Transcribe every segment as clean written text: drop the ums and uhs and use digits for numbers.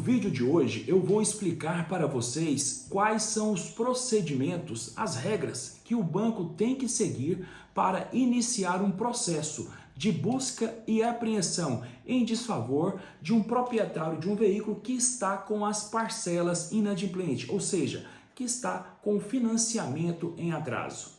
vídeo de hoje eu vou explicar para vocês quais são os procedimentos, as regras que o banco tem que seguir para iniciar um processo de busca e apreensão em desfavor de um proprietário de um veículo que está com as parcelas inadimplentes, ou seja, que está com financiamento em atraso.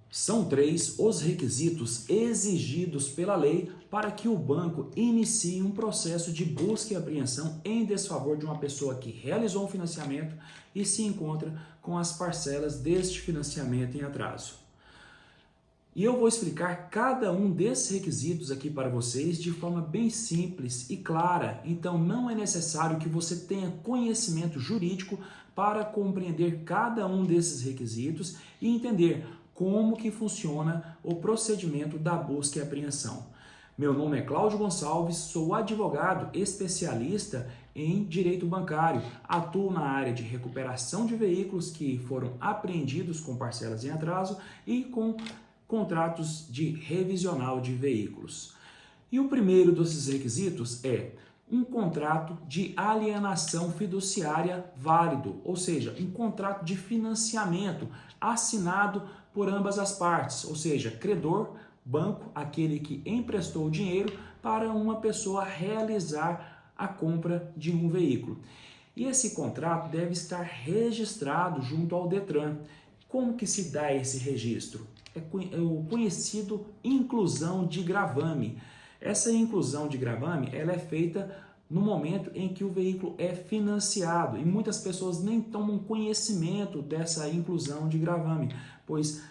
São 3 os requisitos exigidos pela lei para que o banco inicie um processo de busca e apreensão em desfavor de uma pessoa que realizou um financiamento e se encontra com as parcelas deste financiamento em atraso. E eu vou explicar cada um desses requisitos aqui para vocês de forma bem simples e clara, então não é necessário que você tenha conhecimento jurídico para compreender cada um desses requisitos e entender como que funciona o procedimento da busca e apreensão. Meu nome é Cláudio Gonçalves, sou advogado especialista em direito bancário, atuo na área de recuperação de veículos que foram apreendidos com parcelas em atraso e com contratos de revisional de veículos. E o primeiro desses requisitos é um contrato de alienação fiduciária válido, ou seja, um contrato de financiamento assinado por ambas as partes, ou seja, credor, banco, aquele que emprestou o dinheiro para uma pessoa realizar a compra de um veículo. E esse contrato deve estar registrado junto ao Detran. Como que se dá esse registro? É o conhecido inclusão de gravame. Essa inclusão de gravame ela é feita no momento em que o veículo é financiado e muitas pessoas nem tomam conhecimento dessa inclusão de gravame, pois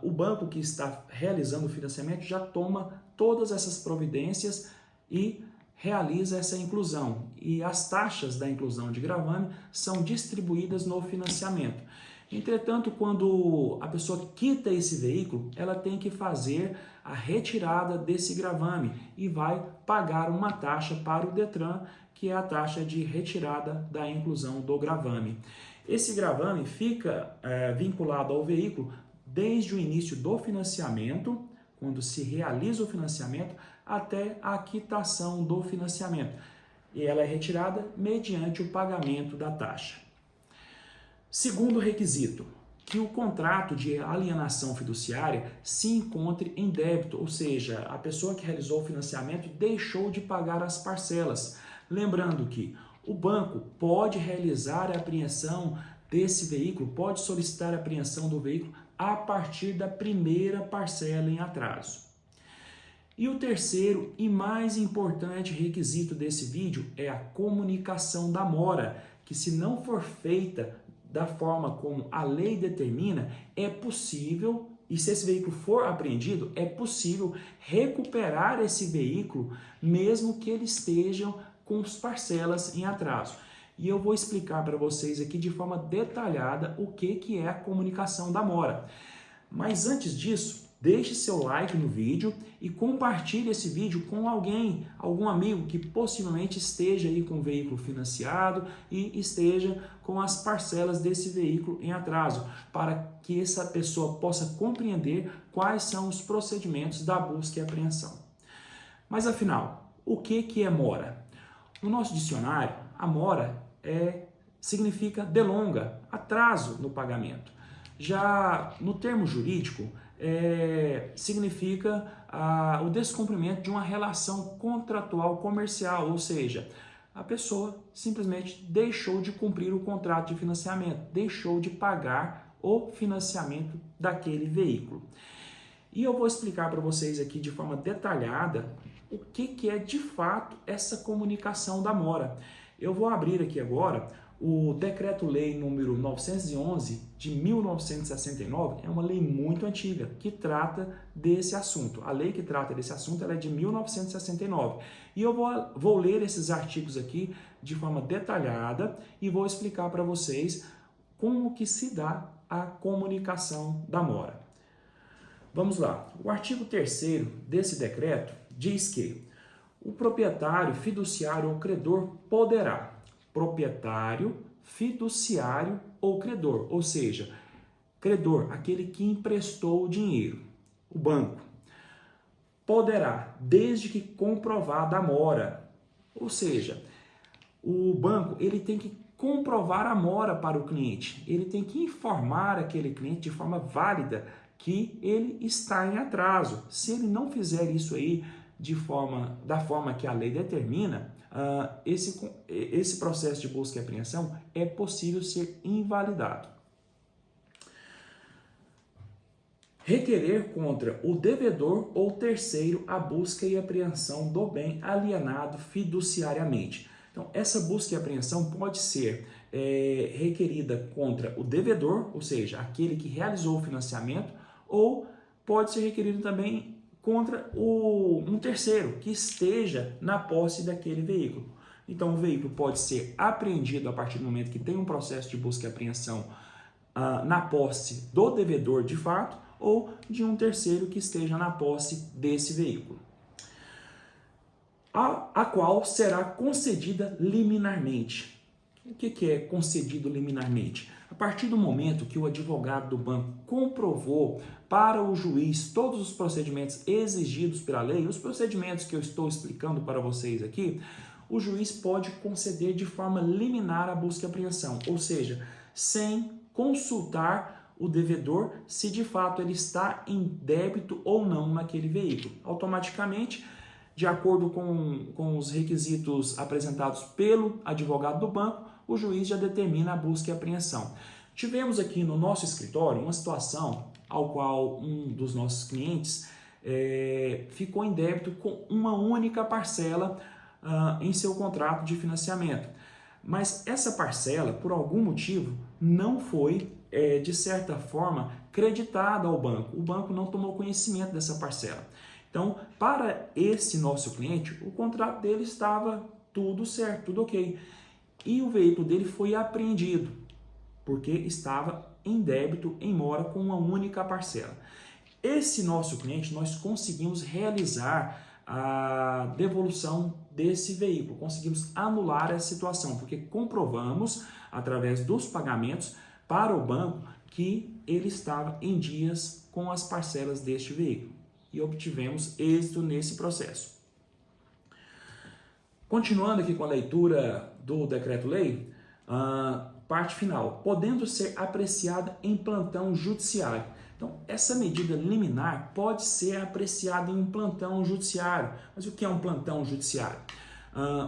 o banco que está realizando o financiamento já toma todas essas providências e realiza essa inclusão. E as taxas da inclusão de gravame são distribuídas no financiamento. Entretanto, quando a pessoa quita esse veículo, ela tem que fazer a retirada desse gravame e vai pagar uma taxa para o Detran, que é a taxa de retirada da inclusão do gravame. Esse gravame fica vinculado ao veículo desde o início do financiamento, quando se realiza o financiamento, até a quitação do financiamento. E ela é retirada mediante o pagamento da taxa. Segundo requisito, que o contrato de alienação fiduciária se encontre em débito, ou seja, a pessoa que realizou o financiamento deixou de pagar as parcelas. Lembrando que o banco pode realizar a apreensão desse veículo, pode solicitar a apreensão do veículo a partir da primeira parcela em atraso. E o terceiro e mais importante requisito desse vídeo é a comunicação da mora, que se não for feita da forma como a lei determina, é possível, e se esse veículo for apreendido, é possível recuperar esse veículo, mesmo que ele esteja com as parcelas em atraso. E eu vou explicar para vocês aqui de forma detalhada o que é a comunicação da mora. Mas antes disso, deixe seu like no vídeo e compartilhe esse vídeo com alguém, algum amigo que possivelmente esteja aí com o veículo financiado e esteja com as parcelas desse veículo em atraso, para que essa pessoa possa compreender quais são os procedimentos da busca e apreensão. Mas afinal, o que é mora? No nosso dicionário, a mora significa delonga, atraso no pagamento. Já no termo jurídico, significa o descumprimento de uma relação contratual comercial, ou seja, a pessoa simplesmente deixou de cumprir o contrato de financiamento, deixou de pagar o financiamento daquele veículo. E eu vou explicar para vocês aqui de forma detalhada o que é de fato essa comunicação da mora. Eu vou abrir aqui agora o Decreto-Lei número 911 de 1969, é uma lei muito antiga que trata desse assunto. A lei que trata desse assunto ela é de 1969. E eu vou ler esses artigos aqui de forma detalhada e vou explicar para vocês como que se dá a comunicação da mora. Vamos lá. O artigo 3º desse decreto diz que o proprietário, fiduciário ou credor poderá proprietário, fiduciário ou credor, ou seja, credor, aquele que emprestou o dinheiro, o banco, poderá, desde que comprovada a mora. Ou seja, o banco ele tem que comprovar a mora para o cliente. Ele tem que informar aquele cliente de forma válida que ele está em atraso. Se ele não fizer isso aí da forma que a lei determina, esse processo de busca e apreensão é possível ser invalidado. Requerer contra o devedor ou terceiro a busca e apreensão do bem alienado fiduciariamente. Então, essa busca e apreensão pode ser requerida contra o devedor, ou seja, aquele que realizou o financiamento, ou pode ser requerido também contra um terceiro que esteja na posse daquele veículo. Então, o veículo pode ser apreendido a partir do momento que tem um processo de busca e apreensão na posse do devedor de fato, ou de um terceiro que esteja na posse desse veículo, a qual será concedida liminarmente. O que é concedido liminarmente? A partir do momento que o advogado do banco comprovou para o juiz todos os procedimentos exigidos pela lei, os procedimentos que eu estou explicando para vocês aqui, o juiz pode conceder de forma liminar a busca e apreensão, ou seja, sem consultar o devedor se de fato ele está em débito ou não naquele veículo. Automaticamente, de acordo com os requisitos apresentados pelo advogado do banco, o juiz já determina a busca e apreensão. Tivemos aqui no nosso escritório uma situação ao qual um dos nossos clientes ficou em débito com uma única parcela em seu contrato de financiamento. Mas essa parcela, por algum motivo, não foi, de certa forma, creditada ao banco. O banco não tomou conhecimento dessa parcela. Então, para esse nosso cliente, o contrato dele estava tudo certo, tudo ok. E o veículo dele foi apreendido, porque estava em débito, em mora, com uma única parcela. Esse nosso cliente, nós conseguimos realizar a devolução desse veículo, conseguimos anular essa situação, porque comprovamos, através dos pagamentos para o banco, que ele estava em dias com as parcelas deste veículo e obtivemos êxito nesse processo. Continuando aqui com a leitura do decreto-lei, parte final, podendo ser apreciada em plantão judiciário. Então, essa medida liminar pode ser apreciada em um plantão judiciário. Mas o que é um plantão judiciário?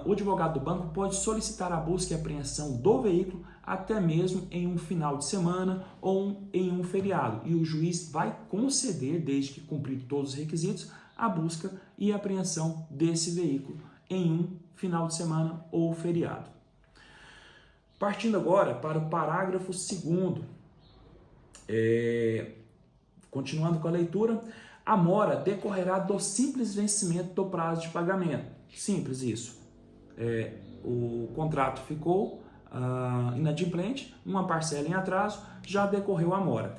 O advogado do banco pode solicitar a busca e apreensão do veículo até mesmo em um final de semana ou em um feriado. E o juiz vai conceder, desde que cumprir todos os requisitos, a busca e apreensão desse veículo em um final de semana ou feriado. Partindo agora para o parágrafo 2º, continuando com a leitura, a mora decorrerá do simples vencimento do prazo de pagamento. Simples isso. O contrato ficou inadimplente, uma parcela em atraso, já decorreu a mora.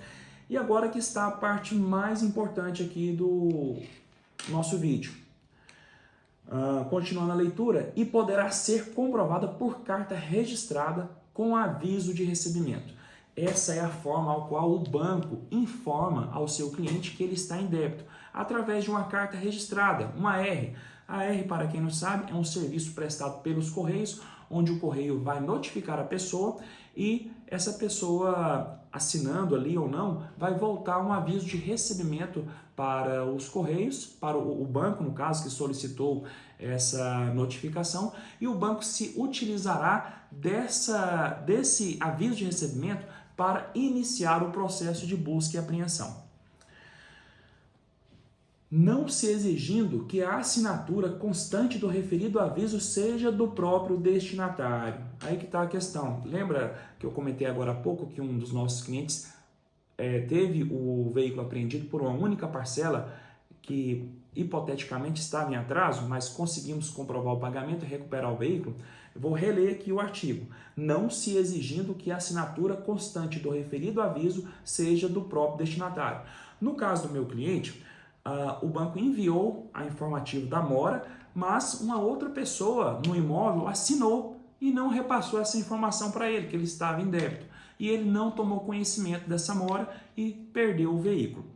E agora que está a parte mais importante aqui do nosso vídeo. Continuando a leitura, e poderá ser comprovada por carta registrada com aviso de recebimento. Essa é a forma ao qual o banco informa ao seu cliente que ele está em débito, através de uma carta registrada, uma R. A R, para quem não sabe, é um serviço prestado pelos Correios, onde o Correio vai notificar a pessoa e essa pessoa, assinando ali ou não, vai voltar um aviso de recebimento para os Correios, para o banco, no caso, que solicitou essa notificação, e o banco se utilizará desse aviso de recebimento para iniciar o processo de busca e apreensão. Não se exigindo que a assinatura constante do referido aviso seja do próprio destinatário. Aí que está a questão. Lembra que eu comentei agora há pouco que um dos nossos clientes teve o veículo apreendido por uma única parcela que hipoteticamente estava em atraso, mas conseguimos comprovar o pagamento e recuperar o veículo? Eu vou reler aqui o artigo. Não se exigindo que a assinatura constante do referido aviso seja do próprio destinatário. No caso do meu cliente, o banco enviou a informativo da mora, mas uma outra pessoa no imóvel assinou e não repassou essa informação para ele, que ele estava em débito. E ele não tomou conhecimento dessa mora e perdeu o veículo.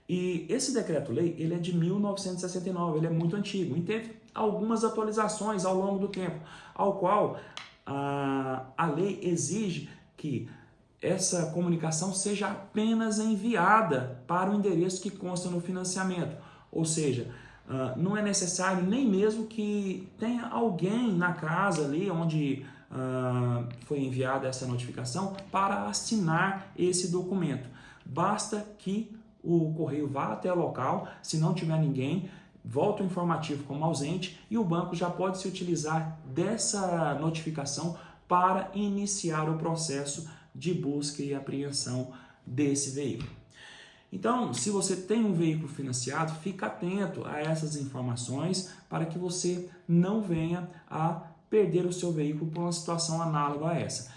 E esse decreto-lei, ele é de 1969, ele é muito antigo e teve algumas atualizações ao longo do tempo, ao qual a lei exige que essa comunicação seja apenas enviada para o endereço que consta no financiamento, ou seja, não é necessário nem mesmo que tenha alguém na casa ali onde foi enviada essa notificação para assinar esse documento. Basta que o correio vá até o local, se não tiver ninguém, volta o informativo como ausente e o banco já pode se utilizar dessa notificação para iniciar o processo de busca e apreensão desse veículo. Então, se você tem um veículo financiado, fica atento a essas informações para que você não venha a perder o seu veículo por uma situação análoga a essa.